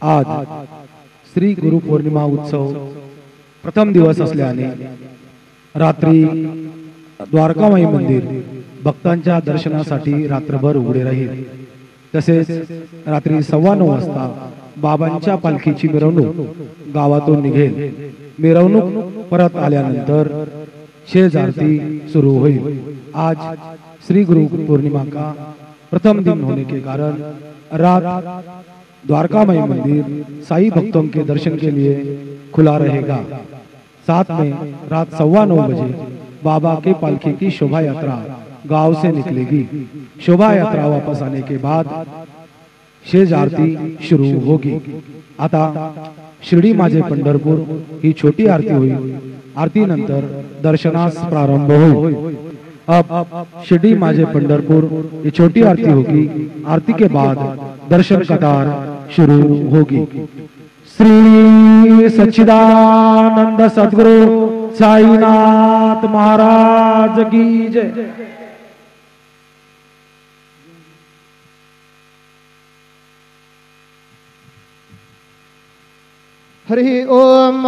आज श्री गुरु पौर्णिमा उत्सव प्रथम दिवस असल्याने रात्री द्वारकामाई मंदिर भक्तांच्या दर्शनासाठी रात्रभर उघडे राहील। तसेच रात्री 9:15 वाजता बाबांच्या पालखीची मिरवणूक गावातून निघेल। मिरवणूक परत आल्यानंतर शेज आरती शुरू होईल। आज श्री गुरु पूर्णिमा का प्रथम दिन होने के कारण रात द्वारकामाई मंदिर साई भक्तों के दर्शन के लिए खुला रहेगा। साथ में रात 9:15 बजे बाबा के पालकी की शोभा यात्रा गांव से निकलेगी। शोभा यात्रा वापस आने के बाद शेज आरती शुरू होगी। आता शिर्डी माझे पंढरपूर ही छोटी आरती होईल। आरती नंतर दर्शनास प्रारंभ होईल। अब शिर्डी माझे पंढरपुर ये छोटी आरती होगी। आरती के बाद दर्शन कतार शुरू होगी। श्री सच्चिदानंद सद्गुरु साईनाथ महाराज की जय। हरि ओम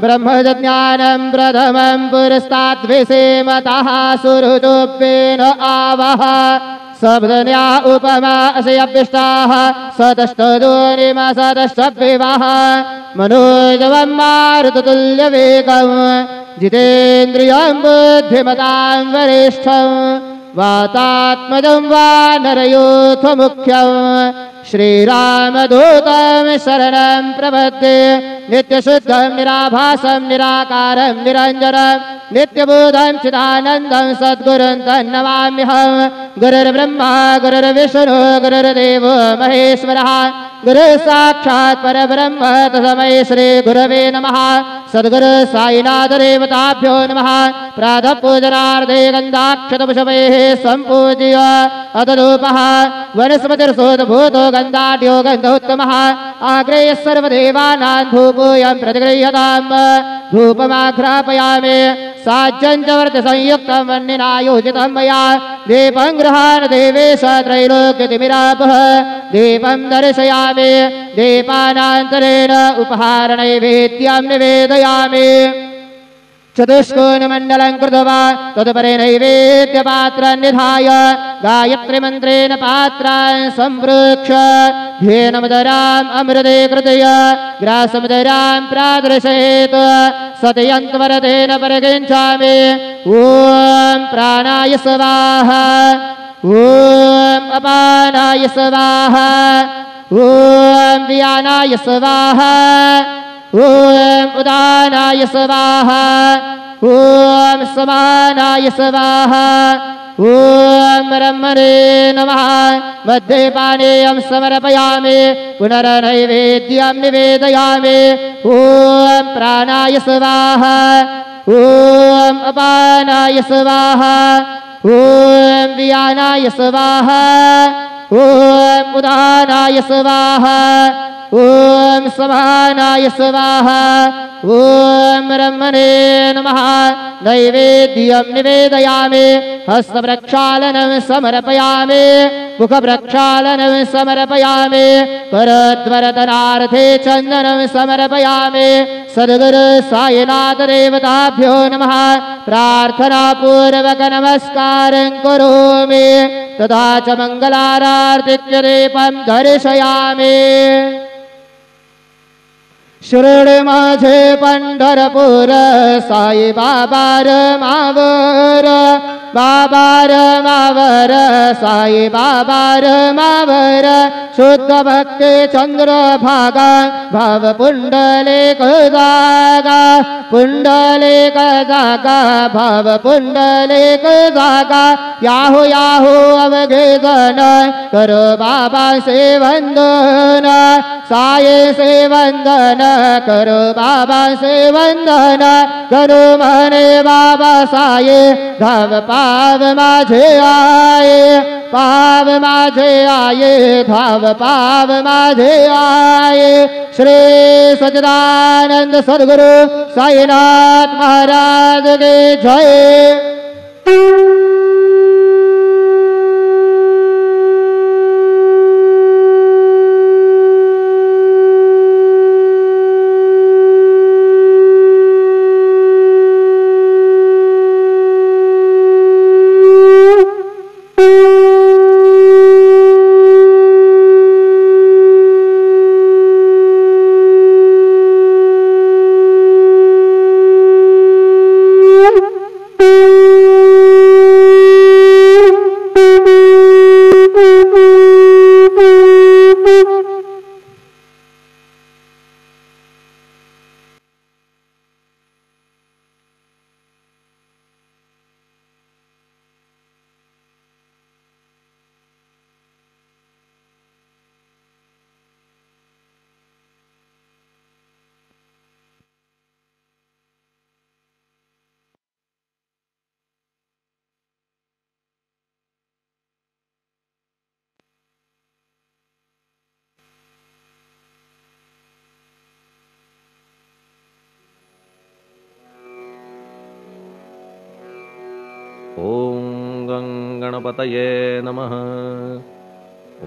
ब्रह्मज्ञानं प्रथमं पुरस्तात् विसेमतः सुहृदुपेन आवह सब्दन्या उपमा अशयव्यष्टाः सतष्टदोनिमा सतष्टविवाह मनोजवं मारुततुल्यवेगं जितेन्द्रियं बुद्धिमतां वरिष्ठं वातात्मजं वानरयूथमुख्यं श्रीरामदूतं शरणं प्रपद्ये नित्यशुद्धं निराभासं निराकारं निरञ्जनं नित्यबोधं चिदानन्दं सद्गुरुं तन्नमाम्यहं। गुरुर्ब्रह्मा गुरुर्विष्णु गुरुर्देवो महेश्वरः गुरु साक्षात् परब्रह्म तस्मै श्री गुरवे नमः। सद्गुरु साईनाथ देवताभ्यो नमः। प्रातः पूजनार्थे गन्धाक्षतपुष्पैः सम्पूज्य अतधूपः वनस्पतिर्सोदभूतो गन्धाढ्यो गन्धोत्तमः आग्रेय सर्वदेवानां धूपोऽयं प्रतिगृह्यताम्। धूपमाघ्रापयामि साज्यं च वर्तसंयुक्तं वह्निनायोजितं मया दीपं गृहाण देवेश त्रैलोक्यतिमिरापः दीपं दर्शयामि दीपानान्तरेण उपहारनैवेद्यं निवेदयामि। चतुष्कोणमण्डलं कृत्वा तदुपरि नैवेद्यपात्रं निधाय गायत्रीमन्त्रेण पात्रान् सम्प्रोक्ष्य ध्येनमदराम् अमृते कृतय ग्रासमदरां प्रादर्शयेत् सतयन्त्वरतेन परिगृह्णामि। ॐ प्राणाय स्वाहा ॐ अपानाय स्वाहा ॐ व्यानाय स्वाहा ॐ उदानाय स्वाहा ॐ समानाय स्वाहा ॐ ब्रह्मणे नमः। मध्ये पानीयं समर्पयामि पुनर्नैवेद्यं निवेदयामि। ॐ प्राणाय स्वाहा ॐ अपानाय स्वाहा ॐ व्यानाय स्वाहा ॐ उदानाय स्वाहा ॐ समानाय स्वाहा ॐ ब्रह्मणे नमः। नैवेद्यं निवेदयामि हस्तप्रक्षालनं समर्पयामि मुखप्रक्षालनं समर्पयामि करद्वरदनार्थे चन्दनं समर्पयामि। सद्गुरु साईनाथ देवताभ्यो नमः। प्रार्थनापूर्वक नमस्कारं करोमि तथा च मङ्गलारार्तिक्यदीपं दर्शयामि। शिर्डी माझे पंढरपूर साई बाबा मावर बाबा मावर साई बाबा मावर शुद्ध भक्ती चंद्रभागा भाव पुंडलिक जागा पुंडलिक जागा भाव पुंडलिक जागा याहू याहू अवघे जन करो बाबा से वंदन साये से वंदन करो बाबा से वंदन करो मने बाबा साये धाव पाव माझे आये पाव माझे आये धाव पाव माझे आये। श्री सच्चिदानंद सद्गुरु साईनाथ महाराज के जय। ओम गणपतये नमः।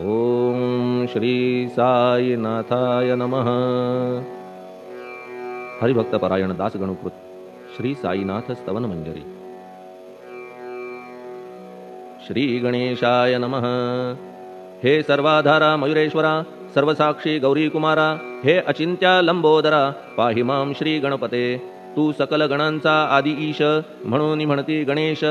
ओम श्री साईनाथाय नमः। हरिभक्त परायण दास गणुकृत श्री साईनाथ स्तवन मंजरी। श्री गणेशाय नमः। हे सर्वाधारा मयुरेश्वरा, सर्वसाक्षी गौरी कुमारा, हे अचिंत्या लंबोदरा, पाहि मां श्री गणपते। तू सकल गणांचा आदि ईश, म्हणून म्हणती गणेश।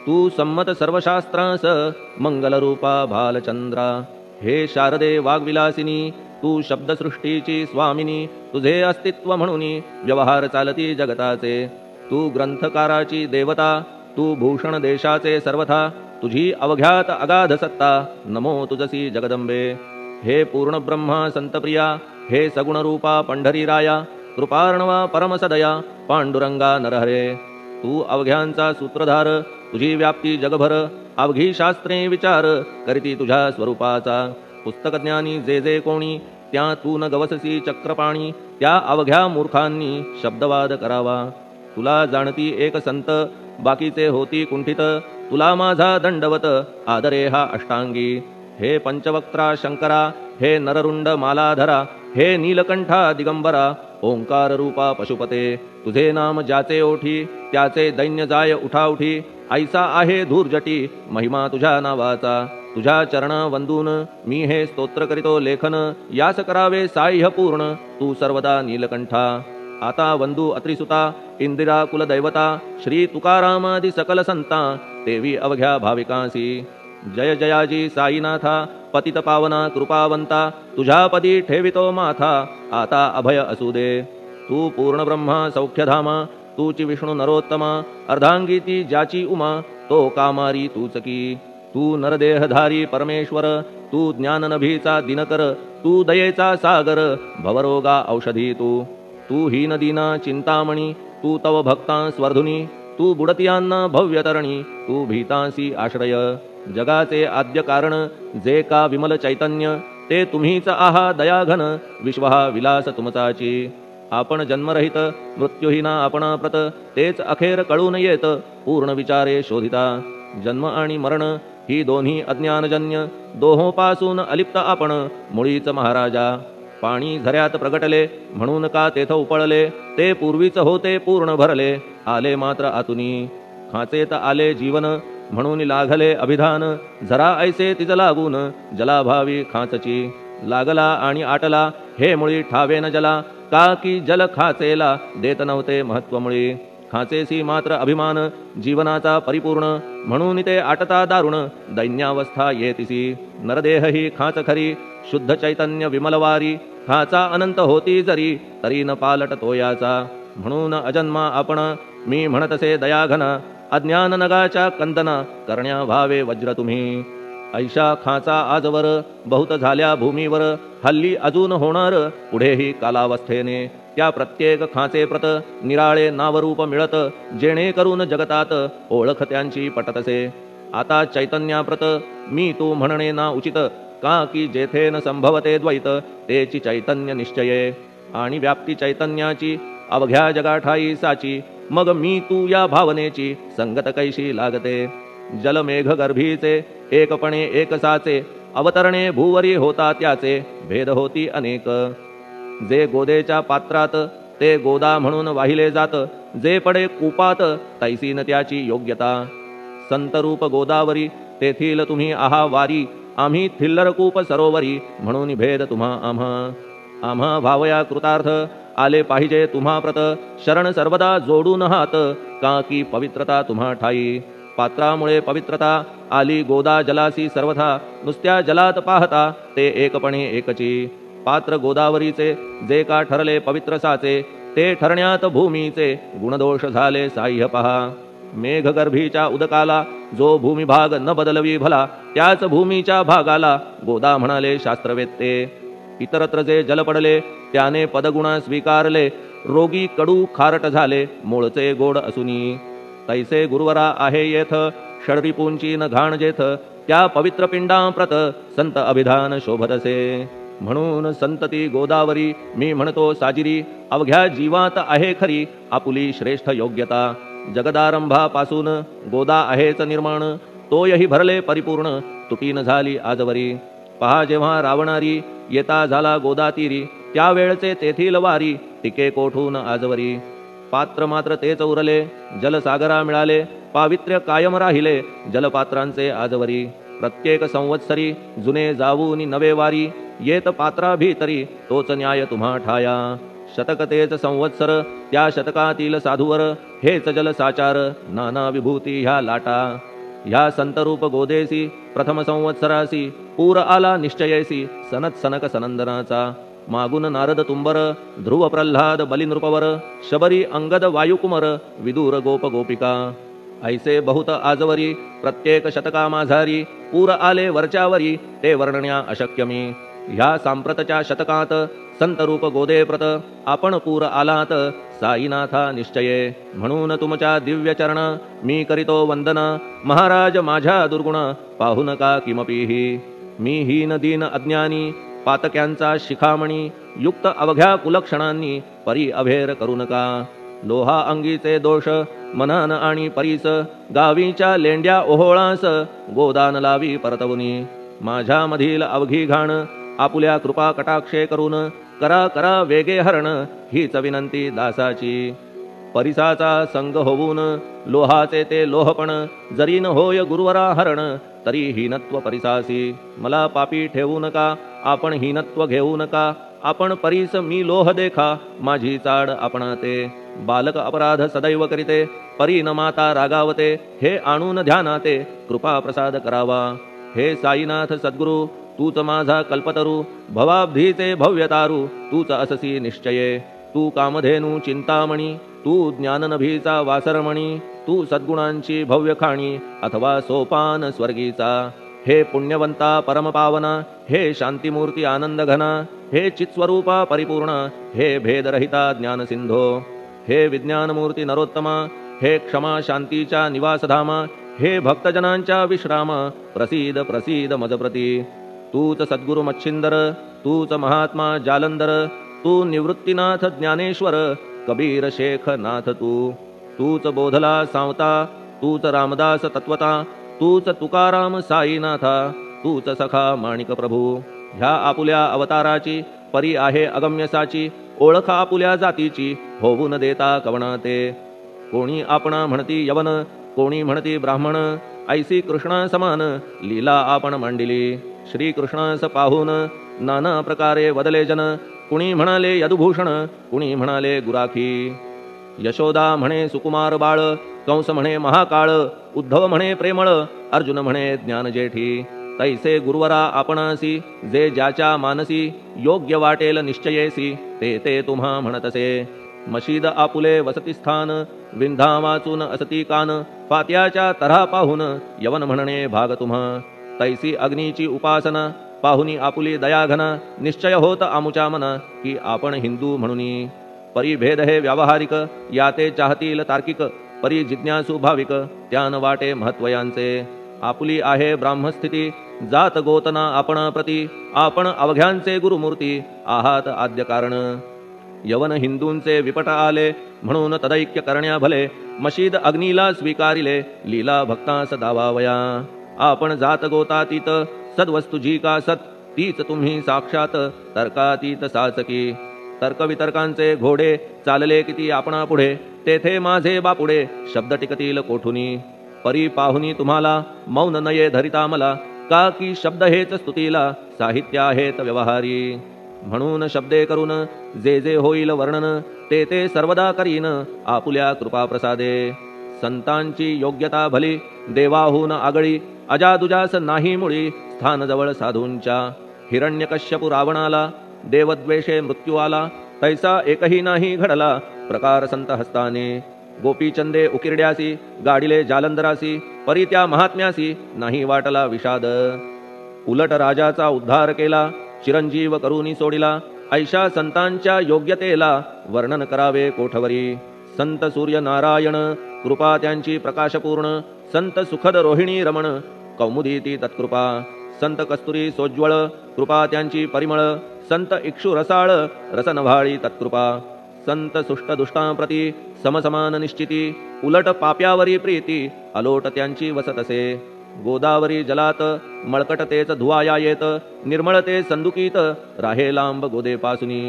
तू संमत सर्वशास्त्रांस, मंगलरूपा भालचंद्रा। हे शारदे वाग्विलासिनी, तू शब्दसृष्टीची स्वामिनी। तुझे अस्तित्व म्हणून व्यवहार चालती जगताचे। तू ग्रंथकाराची देवता, तू भूषण देशाचे सर्वथा। तुझी अवघ्यात अगाध सत्ता, नमो तुझसी जगदंबे। हे पूर्ण ब्रह्मा संतप्रिया, हे सगुण रूपा पंढरी राया। कृपार्णवा परमसदया, पांडुरंगा नरहरे। तू अवघ्यांचा सूत्रधार, तुझी व्याप्ती जगभर। अवघी शास्त्रे विचार, करीती तुझ्या स्वरूपाचा। पुस्तकज्ञानी जे जे कोणी, त्या तू न गवससी चक्रपाणी। त्या अवघ्या मूर्खांनी शब्दवाद करावा। तुला जाणती एक संत, बाकीचे होती कुंठित। तुला माझा दंडवत, आदरे हा अष्टांगी। हे पंचवक्त्रा शंकरा, हे नररुंड मालाधरा। हे नीलकंठा दिगंबरा, ओंकार रूपा पशुपते। तुझे नाम ज्याचे ओठी, त्याचे दैन्य जाय उठाउठी। ऐसा आहे धूर्जटी, महिमा तुझ्या नावाचा। तुझ्या चरण वंदून मी हे स्तोत्र करीतो लेखन। यास करावे साह्य पूर्ण, तू सर्वदा नीलकंठा। आता वंदू अत्रिसुता, इंदिरा कुलदैवता। श्री तुकारामादि सकल संता, देवी अवघ्या भाविकांसी। जय जयाजी साईनाथा, पतित पावना कृपावंता। तुझ्या पदी ठेवितो माथा, आता अभय असू दे। तू पूर्ण ब्रह्मा सौख्यधामा, तूची विष्णू नरोत्तमा। अर्धांगी ती ज्याची उमा, तो कामारी तूच की। तू नरदेहधारी परमेश्वर, तू ज्ञाननभीचा दिनकर। तू दयेचा सागर, भवरोगा औषधी तू। तू हीनदीना चिंतामणी, तू तव भक्तां स्वर्धुनी। तू बुडतियांना भव्यतरणी, तू भीतांसी आश्रय। जगाचे आद्य कारण, जे का विमल चैतन्य। ते तुम्हीच आहा दयाघन, विश्व हा विलास तुमचाची। आपण जन्मरहित, मृत्यूहीना आपणा प्रत। तेच अखेर कळून येत, पूर्ण विचारे शोधिता। जन्म आणि मरण ही दोन्ही अज्ञानजन्य। दोहोपासून अलिप्त आपण, मुळीच महाराजा। पाणी झऱ्यात प्रगटले, म्हणून का तेथ उपळले। ते पूर्वीच होते पूर्ण भरले, आले मात्र आतुनी। खाचेत आले जीवन, म्हणून लागले अभिधान। झरा ऐसे तिज लागून, जलाभावी खाचची। लागला आणि आटला, हे मुळी ठावे न जला। का की जल खाचेला, देत नव्हते महत्व मुळी। खाचेसी मात्र अभिमान, जीवनाचा परिपूर्ण। म्हणून ते आटता दारुण, दैन्यावस्था येतिसी। नरदेह ही खाच खरी, शुद्ध चैतन्य विमलवारी। खाचा अनंत होती जरी, तरी न पालट तोयाचा। म्हणून अजन्मा आपण, मी म्हणतसे दयाघन। अज्ञान नगाच्या कंदना, करण्या भावे वज्र तुम्ही। ऐशा खाचा आजवर, बहुत झाल्या भूमीवर। हल्ली अजून होणार, पुढेही कालावस्थेने। त्या प्रत्येक खाचे प्रत, निराळे नावरूप मिळत। जेणे करून जगतात, ओळख त्यांची पटतसे। आता चैतन्याप्रत, मी तू म्हणणे ना उचित। का की जेथे न संभवते द्वैत, तेची चैतन्य निश्चये। आणि व्याप्ती चैतन्याची, अवघ्या जगाठाई साची। मग मी तू या भावनेची, संगत कैशी लागते। जलमेघ गर्भीचे, एकपणे एकसाचे। अवतरणे भूवरी होता त्याचे, भेद होती अनेक। जे गोदेच्या पात्रात, ते गोदा म्हणून वाहिले जात। जे पडे कूपात, तैसीन त्याची योग्यता। संतरूप गोदावरी, तेथील तुम्ही आहा वारी। आम्ही थिल्लरकूप सरोवरी, म्हणून भेद तुम्हा आम्हा। आम्हा भावया कृतार्थ, आले पाहिजे तुम्हा प्रत। शरण सर्वदा जोडून हात, का की पवित्रता तुम्हा ठाई। पात्रामुळे पवित्रता, आली गोदा जलासी सर्वथा। नुसत्या जलात पाहता, ते एकपणे एकची। पात्र गोदावरीचे, जे का ठरले पवित्र साचे। ते ठरण्यात भूमीचे, गुणदोष झाले साह्य पहा। मेघगर्भीच्या उदकाला, जो भूमिभाग न बदलवी भला। त्याच भूमीच्या भागाला, गोदा म्हणाले शास्त्रवेत्ते। इतरत्र जे जल पडले, त्याने पदगुणा स्वीकारले। रोगी कडू खारट झाले, मूळचे गोड असुनी। तैसे गुरुवरा आहे येथ, षडरिपूंची न घाण जेथ। त्या पवित्र पिंडांप्रत, संत अभिधान शोभतसे। म्हणून संतती गोदावरी, मी म्हणतो साजिरी। अवघ्या जीवात आहे खरी, आपुली श्रेष्ठ योग्यता। जगदारंभापासून गोदा आहेच निर्माण, तोयही भरले परिपूर्ण, तुटीन झाली आजवरी. पहा जेव्हा रावणारी येता झाला गोदातीरी, त्यावेळचे तेथील वारी टिके कोठून आजवरी. पात्र मात्र तेच उरले, जलसागरा मिळाले, पावित्र्य कायम राहिले जलपात्रांचे आजवरी. प्रत्येक संवत्सरी जुने जाऊनी नवे वारी, येत पात्रा भीतरी तोच न्याय तुम्हा ठाया. शतक तेच संवत्सर, त्या शतकातील साधूवर हेच जलसाचार, नाना विभूती ह्या लाटा. ह्या संतरूप गोदेसी प्रथम संवत्सरासी, पूर आला निश्चयेसी सनत सनक सनंदनाचा. मागून नारद तुंबर, ध्रुव प्रल्हाद बलिनृपवर, शबरी अंगद वायुकुमर, विदूर गोप गोपिका. ऐसे बहुत आजवरी प्रत्येक शतका माझारी, पूर आले वरच्यावरी ते वर्णण्या अशक्य मी. ह्या सांप्रतच्या शतकात संतरूप गोदे प्रत, आपण पूर आलात साईनाथा निश्चये. म्हणून तुमच्या दिव्य चरण मी करीतो वंदन, महाराज माझ्या दुर्गुण पाहू नका किमपीही. मी हीन दीन अज्ञानी पातक्यांचा शिखामणी, युक्त अवघ्या कुलक्षणांनी परी अभेर करू नका. लोहा अंगीचे दोष मनान आणि परीस, गावीच्या लेंड्या ओहोळास गोदान लावी परतवुनी. माझ्या मधील अवघी घाण आपुल्या कृपा कटाक्षे करून, करा करा वेगे हरण हीच विनंती दासाची. परिसाचा संग होऊन लोहाचे ते लोहपण, जरी न होय गुरुवरा हरण तरी हीनत्व परिसासी. मला पापी ठेवू नका, आपण हीनत्व घेऊ नका. आपण परीस मी लोह देखा, माझी चाड आपणाते. बालक अपराध सदैव करीते, परी न माता रागावते. हे आणून ध्यानाते कृपा प्रसाद करावा. हे साईनाथ सद्गुरु तूच माझा कल्पतरू, भवाब्धीचे भव्यतारू तूच अससी निश्चये. तू कामधेनू चिंतामणी, तू ज्ञाननभीचा वासरमणी. तू सद्गुणांची भव्य खाणी, अथवा सोपान स्वर्गीचा. हे पुण्यवंता परमपावना, हे शांतिमूर्ती आनंदघना. हे चित्स्वरूपा परिपूर्ण, हे भेदरहिता ज्ञानसिंधो. हे विज्ञानमूर्ती नरोत्तमा, हे क्षमा शांतीच्या निवासधामा. हे भक्तजनांच्या विश्राम, प्रसीद प्रसीद मजप्रती. तूच सद्गुरु मच्छिंदर, तूच महात्मा जालंधर. तू निवृत्तीनाथ ज्ञानेश्वर, कबीर शेख नाथ तू. तूच बोधला सांवता, तूच रामदास तत्वता. तूच तुकाराम साईनाथा, तूच सखा माणिक प्रभू. ह्या आपुल्या अवताराची परी आहे अगम्यसाची. ओळख आपुल्या जातीची होऊन देता कवणाते. कोणी आपणा म्हणती यवन, कोणी म्हणती ब्राह्मण. ऐसी कृष्णा समान लीला आपण मांडिली. श्रीकृष्णास पाहून नाना प्रकारे वदले जन. कुणी म्हणाले यदुभूषण, कुणी म्हणाले गुराखी. यशोदा म्हणे सुकुमार बाळ, कंस म्हणे महाकाळ. उद्धव म्हणे प्रेमळ, अर्जुन म्हणे ज्ञानजेठी. तैसे गुरुवरा आपणासी, जे ज्याच्या मानसी. योग्य वाटेल निश्चयेसी, ते ते तुम्हा म्हणतसे. मशीद आपुले वसतिस्थान, विंधा वाचून असती कान. पात्याच्या तऱ्हा पाहून यवन म्हणणे भाग तुम्हा. तैसी अग्नीची उपासना, पाहुनी आपुली दयाघना. निश्चय होत आमुच्या मना, की आपण हिंदू म्हणूनी. परी भेद हे व्यावहारिक, याते चाहतील तार्किक. परी जिज्ञासू भाविक, त्यान वाटे महत्वयांचे. आपुली आहे ब्राह्मस्थिती, जात गोतना आपण प्रती. आपण अवघ्यांचे गुरुमूर्ती, आहात आद्य कारण. यवन हिंदूंचे विपट आले, म्हणून तदैक्य करण्या भले. मशीद अग्नीला स्वीकारिले, लीला भक्तास दावावया. आपण जात गोतातीत, सद्वस्तू जी का सत. तीच तुम्ही साक्षात तर्कातीत साचकी. तर्कवितर्कांचे घोडे चालले किती आपणा पुढे. तेथे माझे बापुडे शब्द टिकतील कोठुनी. परी पाहुनी तुम्हाला मौन नये धरिता मला. का की शब्द हेच स्तुतीला, साहित्य आहेत व्यवहारी. म्हणून शब्दे करून जे जे होईल वर्णन, ते ते सर्वदा करीन आपुल्या कृपा प्रसादे. संतांची योग्यता भली, देवाहून आगळी. अजादुजास नाही मुळी, स्थान जवळ साधूंच्या. हिरण्यकश्यपु रावणाला, देवद्वेषे मृत्यू आला. तैसा एकही नाही घडला, प्रकार संत हस्ताने. गोपीचंदे उकिरड्यासी, गाडिले जालंधरासी. परी त्या महात्म्यासी नाही वाटला विषाद. उलट राजाचा उद्धार केला, चिरंजीव करूनी सोडिला. ऐशा संतांच्या योग्यतेला वर्णन करावे कोठवरी. संत सूर्य नारायण, कृपा त्यांची प्रकाशपूर्ण. संत सुखद रोहिणी रमण, कौमुदी ती तत्कृपा. संत कस्तुरी सोज्वळ, कृपा त्यांची परिमळ. संत इक्षु रसाळ, रसनभाळी तत्कृपा. संत सुष्ट दुष्टां प्रती समसमान निश्चिती उलट पाप्यावरी प्रीती अलोट त्यांची वसत असे गोदावरी जलात मळकट तेच धुवाया येत निर्मळ ते संदुकीत राहे लांब गोदे पासुनी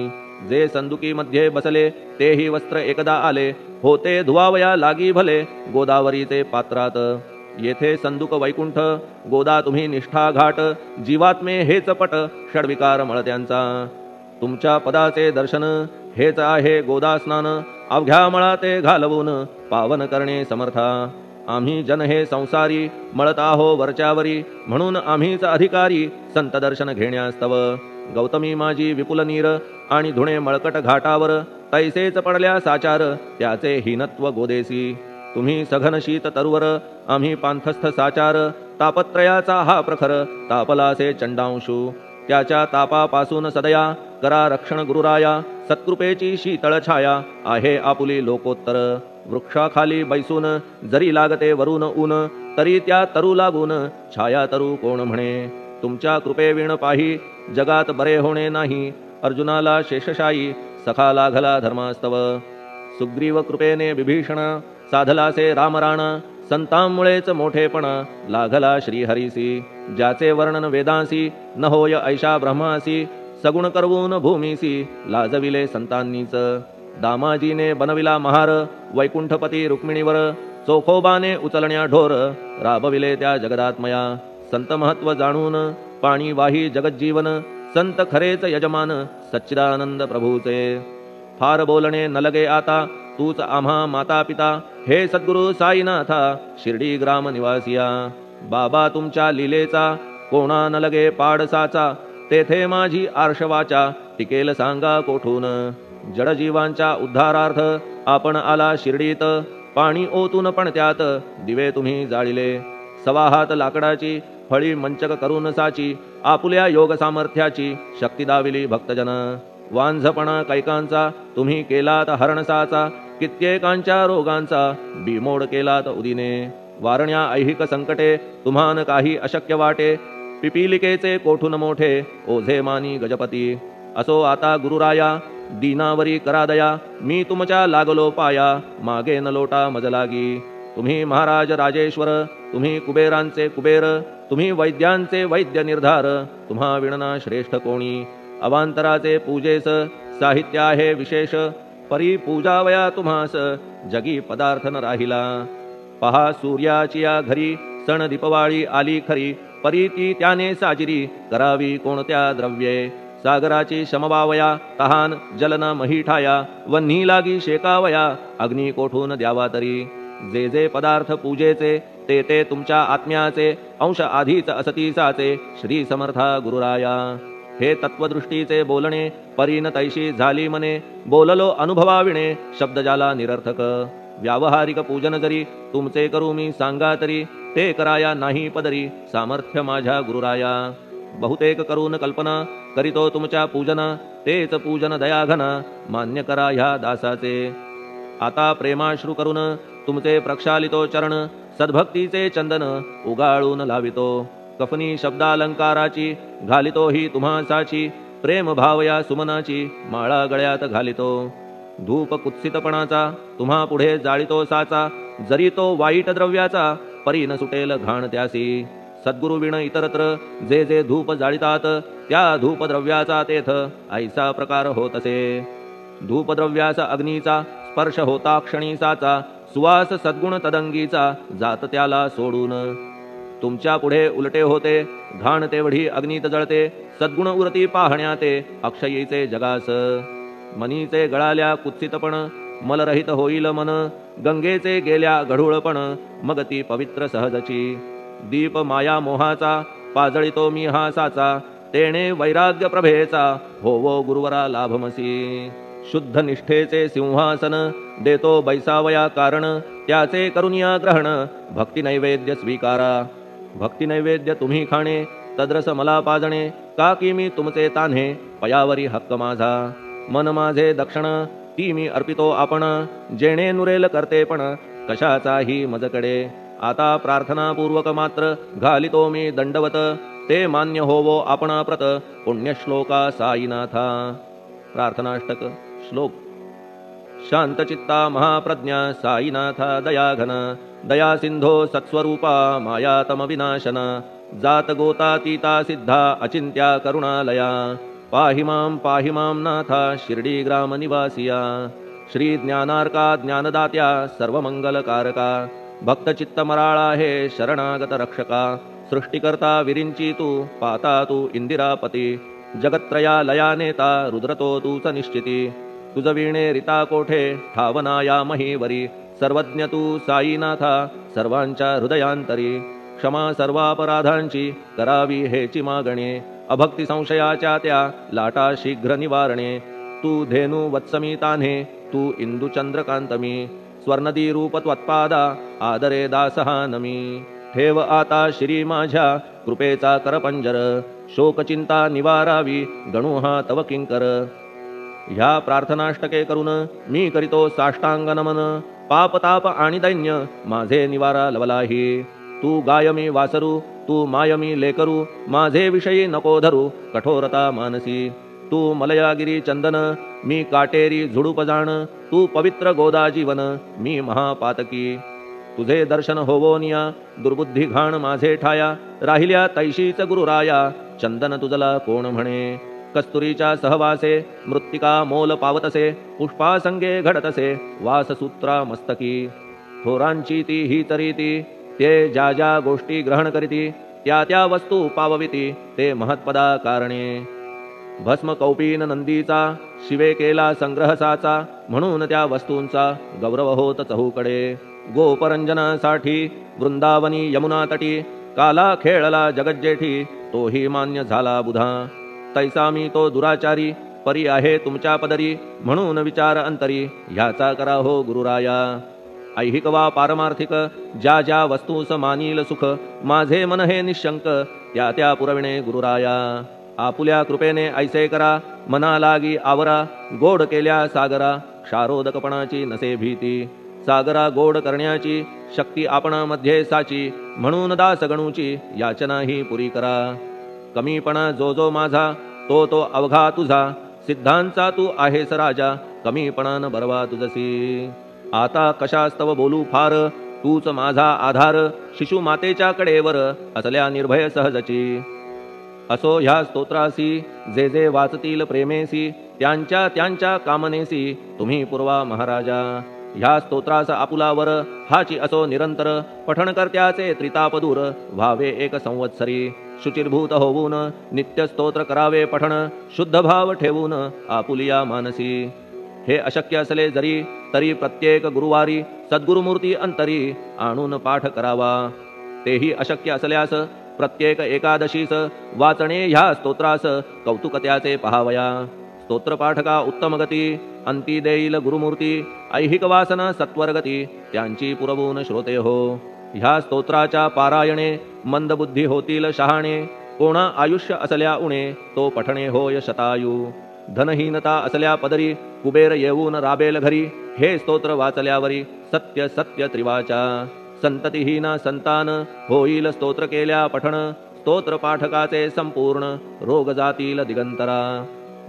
जे संदुकी मध्ये बसले तेही वस्त्र एकदा आले होते धुवावया लागी भले गोदावरीचे पात्रात येथे संदुक वैकुंठ गोदा तुम्ही निष्ठा घाट जीवात्मे हेच पट षडविकार मळत्यांचा तुमच्या पदाचे दर्शन हेच आहे गोदा स्नान अवघ्या मळा ते घालवून पावन करणे समर्था आम्ही जन हे संसारी मळत आहो वरच्यावरी म्हणून आम्हीच अधिकारी संत दर्शन घेण्यास्तव गौतमी माझी विपुल नीर आणि धुणे मळकट घाटावर तैसेच पडल्या साचार त्याचे हीनत्व गोदेसी तुम्ही सघन शीत तरुवर आम्ही पांथस्थ साचार तापत्रयाचा हा प्रखर तापलासे चंडांशू त्याच्या तापापासून सदया करा रक्षण गुरुराया सत्कृपेची शीतळ छाया आहे आपुली लोकोत्तर वृक्षाखाली बैसून जरी लागते वरून ऊन तरी त्या तरू लागून छाया तरू कोण म्हणे तुमच्या कृपेविण पाही जगात बरे होणे नाही अर्जुनाला शेषशायी सखा लागला धर्मास्तव सुग्रीव कृपेने विभीषण साधलासे रामराण संतांमुळेच मोठेपणा लागला श्रीहरीसी ज्याचे वर्णन वेदांसी न होय ऐशा ब्रह्मासी सगुण करवून भूमीसी लाजविले संतांनीच दामाजीने बनविला महार वैकुंठपती रुक्मिणीवर चोखोबाने उचलण्या ढोर राबविले त्या जगदात्मया संत महत्व जाणून पाणी वाही जगज्जीवन संत खरेच यजमान सच्चिदानंद प्रभूचे फार बोलणे न लगे आता तूच आम्हा माता पिता हे सद्गुरु साईनाथा शिर्डी ग्राम निवासिया बाबा तुमच्या लीलेचा कोणा न लगे पाडसाचा तेथे माझी आर्षवाचा टिकेल सांगा कोठून जडजीवांच्या उद्धारार्थ आपण आला शिर्डीत पाणी ओतून पण त्यात दिवे तुम्ही जाळिले सवा हात लाकडाची फळी मंचक करून साची आपुल्या योग सामर्थ्याची शक्ती दाविली भक्तजन वांझपणा कैकांचा तुम्ही केलात हरणसाचा कित्येकांच्या रोगांचा बिमोड केलात उदिने वारण्या ऐहिक संकटे तुम्हान काही अशक्य वाटे पिपीलिकेचे कोठून मोठे ओझे मानी गजपती असो आता गुरुराया दीनावरी करादया मी तुमच्या लागलो पाया मागे न लोटा मजलागी तुम्ही महाराज राजेश्वर तुम्ही कुबेरांचे कुबेर तुम्ही वैद्यांचे वैद्य निर्धार तुम्हा विणना श्रेष्ठ कोणी अवांतराचे पूजेस साहित्य आहे विशेष परी पूजावया तुम्हास जगी पदार्थ न राहिला पहा सूर्याची या घरी सण दीपवाळी आली खरी परी ती त्याने साजिरी करावी कोणत्या द्रव्ये सागराची शमवावया तहान जलन महीठाया वन्ही लागी शेकावया अग्नी कोठून द्यावा तरी जे जे पदार्थ पूजेचे ते ते तुमच्या आत्म्याचे अंश आधीच असतीसाचे श्री समर्था गुरुराया हे तत्वदृष्टीचे बोलणे परीन तैशी झाली मने बोललो अनुभवाविणे शब्द जाला निरर्थक व्यावहारिक पूजन जरी तुमचे करू मी सांगा तरी ते कराया नाही पदरी सामर्थ्य माझ्या गुरुराया बहुतेक करून कल्पना करीतो तुमच्या पूजन तेच पूजन दयाघन मान्य करा ह्या दासाचे आता प्रेमाश्रू करून तुमचे प्रक्षालितो चरण सद्भक्तीचे चंदन उगाळून लावितो कफनी शब्दालंकाराची घालितो ही तुम्हासाची प्रेम भावया सुमनाची माळा गळ्यात घालितो धूप कुत्सितपणाचा तुम्हा पुढे जाळितो साचा जरी तो वाईट द्रव्याचा परी न सुटेल घाण त्यासी सद्गुरु विण इतरत्र जे जे धूप जाळितात त्या धूपद्रव्याचा तेथ ऐसा प्रकार होत असे धूपद्रव्याचा अग्नीचा स्पर्श होता क्षणीसाचा सुवास सद्गुण तदंगीचा जात त्याला सोडून तुमच्या पुढे उलटे होते घाण तेवढी अग्नीत जळते सद्गुण उरती पाहण्या ते अक्षयीचे जगास मनीचे गळाल्या कुत्सितपण मलरहित होईल मन गंगेचे गेल्या गढूळपण मग ती पवित्र सहजची दीप माया मोहाचा पाजळितो मी हा साचा तेणे वैराग्य प्रभेचा होवो गुरुवरा लाभमसी शुद्ध निष्ठेचे सिंहासन देतो बैसावया कारण त्याचे करुनिया ग्रहण भक्ती नैवेद्य स्वीकारा भक्ती नैवेद्य तुम्ही खाणे तद्रस मला पाजणे का की मी तुमचे तान्हे पयावरी हक्क माझा मन माझे दक्षिण ती मी अर्पितो आपण जेणे नुरेल करते पण कशाचाही मजकडे आता प्रार्थनापूर्वक मात्र घालितो मी दंडवत ते मान्य होवो आपणाप्रत पुण्यश्लोका साईनाथा प्रार्थनाष्टक श्लोक शांतचित्ता महाप्रज्ञा साईनाथा दयाघन दया सिंधो सत्स्वरूपा मायातम विनाशन जात गोतातीता सिद्धा अचिंत्या करुणालया पाहि मां नाथा शिर्डी ग्राम निवासिया श्री ज्ञानार्का ज्ञानदात्या सर्वमंगलकारका भक्तचित्तमराळा हे शरणागत रक्षका सृष्टिकर्ता विरिंची तू पाता तू इंदिरापती जगत्त्रया लया नेता रुद्रतो तूच निश्चिती तुझ वीणे रिता कोठे ठावनाया महीवरी सर्वज्ञ तू साईनाथा सर्वांच्या हृदयांतरी क्षमा सर्वापराधांची करावी हेची मागणे अभक्ती संशयाच्या त्या लाटा शीघ्र निवारणे तू धेनु वत्समी तान्हे तू इंदू चंद्रकांतमी स्वर्णदी रूप त्वत्पादा आदरे दासहा नमी ठेव आता श्री माझ्या कृपेचा करपंजर शोकचिंता निवारावी गणू हा तव किंकर ह्या प्रार्थनाष्टके करून मी करीतो साष्टांग नमन पापताप आणि दैन्य माझे निवारा लवलाही तू गायमी वासरू तू मायमी लेकरू माझे विषयी नको धरू कठोरता मानसी तू मलयागिरी चंदन मी काटेरी झुडूप जाण तू पवित्र गोदा जीवन मी महापातकी तुझे दर्शन होवोनिया दुर्बुद्धी घाण माझे ठाया राहिल्या तैशीच गुरुराया चंदन तुझला कोण म्हणे कस्तुरीच्या सहवासे मृत्तिका मोल पावतसे पुष्पासंगे घडतसे वाससूत्रा मस्तकी थोरांची ती ही तरीती ते ज्या ज्या गोष्टी ग्रहण करीती त्या त्या वस्तू पावविती ते महत्पदा कारणे भस्म कौपीन नंदीचा शिवे केला संग्रह साचा म्हणून त्या वस्तूंचा गौरव होत चहूकडे गोपरंजनासाठी वृंदावनी यमुना तटी काला खेळला जगज्जेठी तोही मान्य झाला बुधा तैसा मी तो दुराचारी परी आहे तुमच्या पदरी म्हणून विचार अंतरी ह्याचा करा हो गुरुराया ऐहिक वा पारमार्थिक ज्या ज्या वस्तूस मानील सुख माझे मन हे निशंक त्या त्या पुरविणे गुरुराया आपुल्या कृपेने ऐसे करा मना लागी आवरा गोड केल्या सागरा क्षारोदकपणाची नसे भीती सागरा गोड करण्याची शक्ती आपणामध्ये साची म्हणून दास गणूची याचना ही पुरी करा कमीपणा जो जो माझा तो तो अवघा तुझा सिद्धांचा तू आहेस राजा कमीपणान बरवा तुझसी आता कशास्तव बोलू फार तूच माझा आधार शिशु मातेच्या कडेवर असल्या निर्भय सहजची असो ह्या स्तोत्रासी जे जे वाचतील प्रेमेसी त्यांच्या त्यांच्या कामनेसी तुम्ही पूर्वा महाराजा ह्या स्तोत्रास आपुलावर हाची असो निरंतर पठणकर्त्याचे त्रितापदूर व्हावे एक संवत्सरी शुचिर्भूत होऊन नित्य स्तोत्र करावे पठण शुद्ध भाव ठेवून आपुलिया मानसी हे अशक्य असले जरी तरी प्रत्येक गुरुवारी सद्गुरुमूर्ती अंतरी आणून पाठ करावा तेही अशक्य असल्यास प्रत्येक एकादशीस वाचणे ह्या स्तोत्रास कौतुक त्याचे पहावया स्तोत्रपाठका उत्तम गती अंती देईल गुरुमूर्ती ऐहिक वासना सत्वरगती त्यांची पुरवून श्रोते हो ह्या स्तोत्राच्या पारायणे मंदबुद्धी होतील शहाणे कोणा आयुष्य असल्या उणे तो पठणे होय शतायू धनहीनता असल्या पदरी कुबेर येऊन राबेल घरी हे स्तोत्र वाचल्यावरी सत्य सत्य त्रिवाचा संततिहीना संतान होईल स्तोत्र केल्या पठण स्तोत्र पाठकाचे संपूर्ण रोग जातील दिगंतरा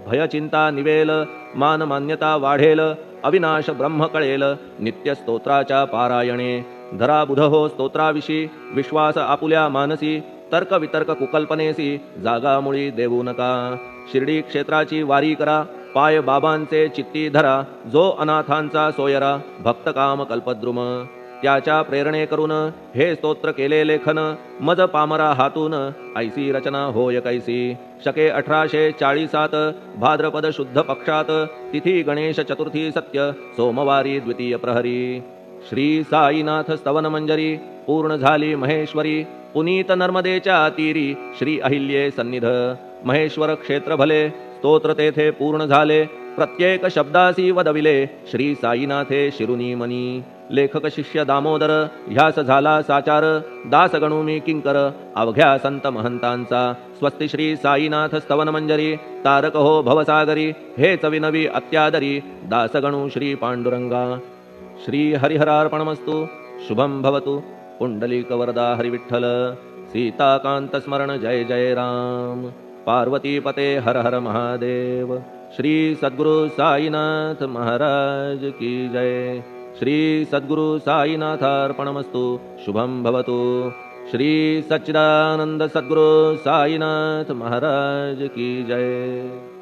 भयचिंता निवेल मान मान्यता वाढेल अविनाश ब्रह्म कळेल नित्य स्तोत्राच्या पारायणे धरा बुध हो स्तोत्राविषयी विश्वास आपुल्या मानसी तर्क वितर्क कुकल्पनेसी जागा मुळी देऊ नका शिर्डी क्षेत्राची वारी करा पाय बाबांचे चित्ती धरा जो अनाथांचा सोयरा भक्त काम कल्पद्रुम त्याच्या प्रेरणे करून हे स्तोत्र केले लेखन मज पामरा हातून ऐसी रचना होय कैसी शके 1840 भाद्रपद शुद्ध पक्षात तिथी गणेश चतुर्थी सत्य सोमवारी द्वितीय प्रहरी श्री साईनाथ स्तवन मंजरी पूर्ण झाली महेश्वरी पुनीत नर्मदेच्या तीरी श्री अहिल्ये सन्निध महेश्वर क्षेत्र भले स्तोत्र तेथे पूर्ण झाले प्रत्येक शब्दासी वदविले श्री साईनाथे शिरुनी मनी लेखक शिष्य दामोदर ह्यास झाला साचार दास गणू मी किंकर अवघ्या संत महंतांचा स्वस्ति श्री साईनाथ स्तवन मंजरी तारक हो भवसागरी हे चविनवी अत्यादरी दास गणू श्री पांडुरंगा श्री हरिहरार्पणमस्तु शुभम भवतु पुंडलिक वरदा हरिविठ्ठल सीताकांत स्मरण जय जय राम पार्वती पते हर हर महादेव श्री सद्गुरु साईनाथ महाराज की जय। श्री सद्गुरु साईनाथार्पणमस्तु। शुभम भवतु। श्री सच्चिदानंद सद्गुरु साईनाथ महाराज की जय।